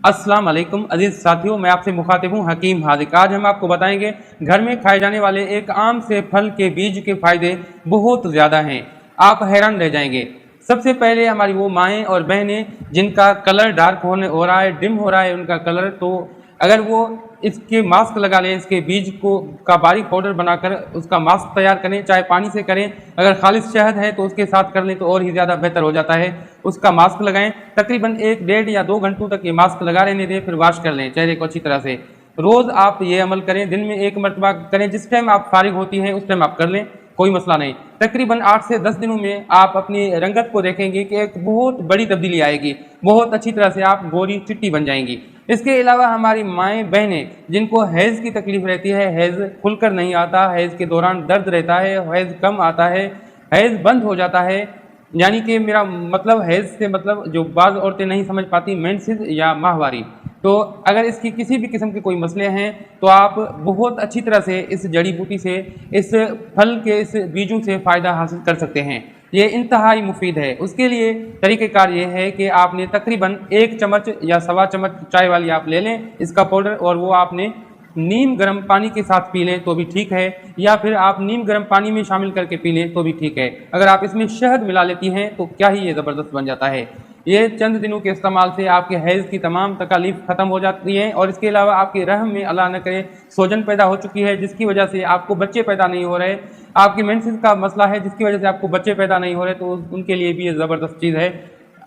अस्सलाम वालेकुम अजीज साथियों, मैं आपसे मुखातिब हूँ हकीम हादिक। आज हम आपको बताएंगे घर में खाए जाने वाले एक आम से फल के बीज के फायदे बहुत ज़्यादा हैं, आप हैरान रह जाएंगे। सबसे पहले हमारी वो माएँ और बहनें जिनका कलर डार्क होने हो रहा है, डिम हो रहा है उनका कलर, तो अगर वो इसके मास्क लगा लें, इसके बीज को का बारीक पाउडर बनाकर उसका मास्क तैयार करें, चाहे पानी से करें, अगर खालिश शहद है तो उसके साथ कर लें तो और ही ज़्यादा बेहतर हो जाता है। उसका मास्क लगाएं, तकरीबन 1 डेढ़ या 2 घंटों तक ये मास्क लगा रहने दें, फिर वॉश कर लें चेहरे को अच्छी तरह से। रोज़ आप ये अमल करें, दिन में 1 मरतबा करें, जिस टाइम आप फारिग होती हैं उस टाइम आप कर लें, कोई मसला नहीं। तकरीबन 8 से 10 दिनों में आप अपनी रंगत को देखेंगे कि एक बहुत बड़ी तब्दीली आएगी, बहुत अच्छी तरह से आप गोरी चिट्टी बन जाएंगी। इसके अलावा हमारी माएँ बहनें जिनको हैज़ की तकलीफ रहती है, हैज़ खुलकर नहीं आता, हैज़ के दौरान दर्द रहता है, हैज़ कम आता है, हैज़ बंद हो जाता है, यानी कि मेरा मतलब हैज़ से मतलब जो बाज़ औरतें नहीं समझ पाती मेंसेस या माहवारी, तो अगर इसकी किसी भी किस्म के कोई मसले हैं तो आप बहुत अच्छी तरह से इस जड़ी बूटी से, इस फल के इस बीजों से फ़ायदा हासिल कर सकते हैं। ये इंतहाई मुफीद है। उसके लिए तरीक़ेकार ये है कि आपने तकरीबन 1 चम्मच या सवा चम्मच चाय वाली आप ले लें इसका पाउडर, और वो आपने नीम गर्म पानी के साथ पी लें तो भी ठीक है, या फिर आप नीम गर्म पानी में शामिल करके पी लें तो भी ठीक है। अगर आप इसमें शहद मिला लेती हैं तो क्या ही ये ज़बरदस्त बन जाता है। ये चंद दिनों के इस्तेमाल से आपके हैज़ की तमाम तकालीफ ख़त्म हो जाती हैं, और इसके अलावा आपके रहम में अल्लाह न करे सोजन पैदा हो चुकी है जिसकी वजह से आपको बच्चे पैदा नहीं हो रहे, आपकी मेंसेस का मसला है जिसकी वजह से आपको बच्चे पैदा नहीं हो रहे, तो उनके लिए भी ये ज़बरदस्त चीज़ है।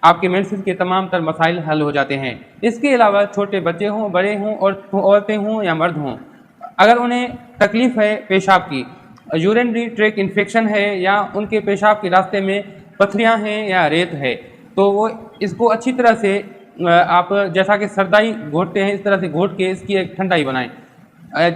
आपके मेंसेस के तमाम तर मसाइल हल हो जाते हैं। इसके अलावा छोटे बच्चे हों, बड़े हों, और औरतें हों या मर्द हों, अगर उन्हें तकलीफ़ है पेशाब की, यूरिनरी ट्रैक इन्फेक्शन है, या उनके पेशाब के रास्ते में पथरियाँ हैं या रेत है, तो वो इसको अच्छी तरह से आप जैसा कि सरदाई घोटते हैं इस तरह से घोट के इसकी एक ठंडाई बनाएं।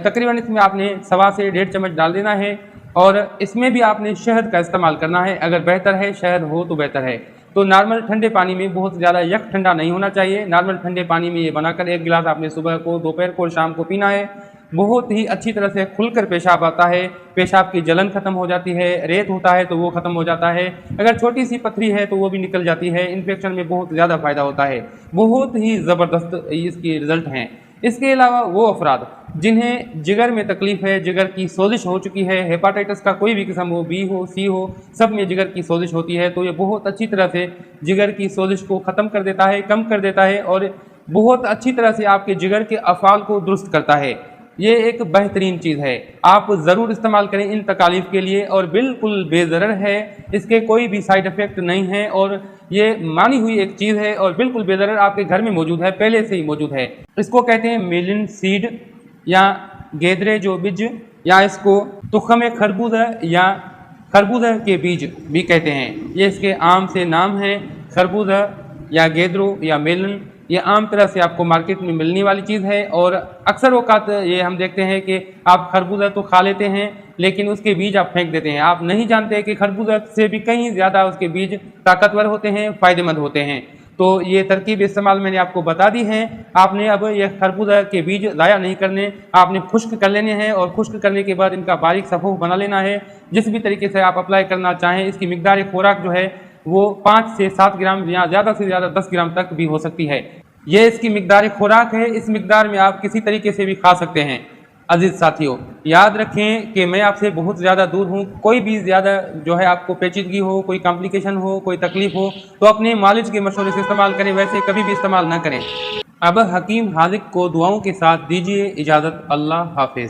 तकरीबन इसमें आपने 1.25 से 1.5 चम्मच डाल देना है, और इसमें भी आपने शहद का इस्तेमाल करना है। अगर बेहतर है शहद हो तो बेहतर है। तो नॉर्मल ठंडे पानी में, बहुत ज़्यादा यक ठंडा नहीं होना चाहिए, नॉर्मल ठंडे पानी में ये बनाकर 1 गिलास आपने सुबह को, दोपहर को, शाम को पीना है। बहुत ही अच्छी तरह से खुलकर पेशाब आता है, पेशाब की जलन ख़त्म हो जाती है, रेत होता है तो वो ख़त्म हो जाता है, अगर छोटी सी पथरी है तो वो भी निकल जाती है। इन्फेक्शन में बहुत ज़्यादा फ़ायदा होता है, बहुत ही ज़बरदस्त इसके रिज़ल्ट हैं। इसके अलावा वो अफराद जिन्हें जिगर में तकलीफ़ है, जिगर की सोजिश हो चुकी है, हेपाटाइटिस का कोई भी किस्म हो, बी हो, सी हो, सब में जिगर की सोजिश होती है, तो ये बहुत अच्छी तरह से जिगर की सोजिश को ख़त्म कर देता है, कम कर देता है, और बहुत अच्छी तरह से आपके जिगर के अफ़ाल को दुरुस्त करता है। ये एक बेहतरीन चीज़ है, आप ज़रूर इस्तेमाल करें इन तकालीफ के लिए, और बिल्कुल बेज़रर है, इसके कोई भी साइड इफ़ेक्ट नहीं है, और ये मानी हुई एक चीज़ है और बिल्कुल बेज़रर आपके घर में मौजूद है, पहले से ही मौजूद है। इसको कहते हैं मेलिन सीड या गेदरे जो बीज, या इसको तुख़्म खरबूजा या खरबूजा के बीज भी कहते हैं। ये इसके आम से नाम है, खरबूजा या गेदरो या मेलन। ये आम तरह से आपको मार्केट में मिलने वाली चीज़ है, और अक्सर औक़ात ये हम देखते हैं कि आप खरबूजा तो खा लेते हैं लेकिन उसके बीज आप फेंक देते हैं। आप नहीं जानते कि खरबूजा से भी कहीं ज़्यादा उसके बीज ताकतवर होते हैं, फ़ायदेमंद होते हैं। तो ये तरकीब इस्तेमाल मैंने आपको बता दी है। आपने अब ये खरबूजा के बीज ज़ाया नहीं करने, आपने खुश्क कर लेने हैं, और खुश्क करने के बाद इनका बारीक सफ़ूफ बना लेना है। जिस भी तरीके से आप अप्लाई करना चाहें, इसकी मिकदार खुराक जो है वो 5 से 7 ग्राम या ज़्यादा से ज़्यादा 10 ग्राम तक भी हो सकती है। ये इसकी मिकदार खुराक है, इस मिकदार में आप किसी तरीके से भी खा सकते हैं। अजीज़ साथियों, याद रखें कि मैं आपसे बहुत ज़्यादा दूर हूँ। कोई भी ज़्यादा जो है आपको पेचीदगी हो, कोई कॉम्प्लिकेशन हो, कोई तकलीफ़ हो, तो अपने मालिज के मशवरे से इस्तेमाल करें, वैसे कभी भी इस्तेमाल ना करें। अब हकीम हादिक को दुआओं के साथ दीजिए इजाज़त। अल्लाह हाफिज़।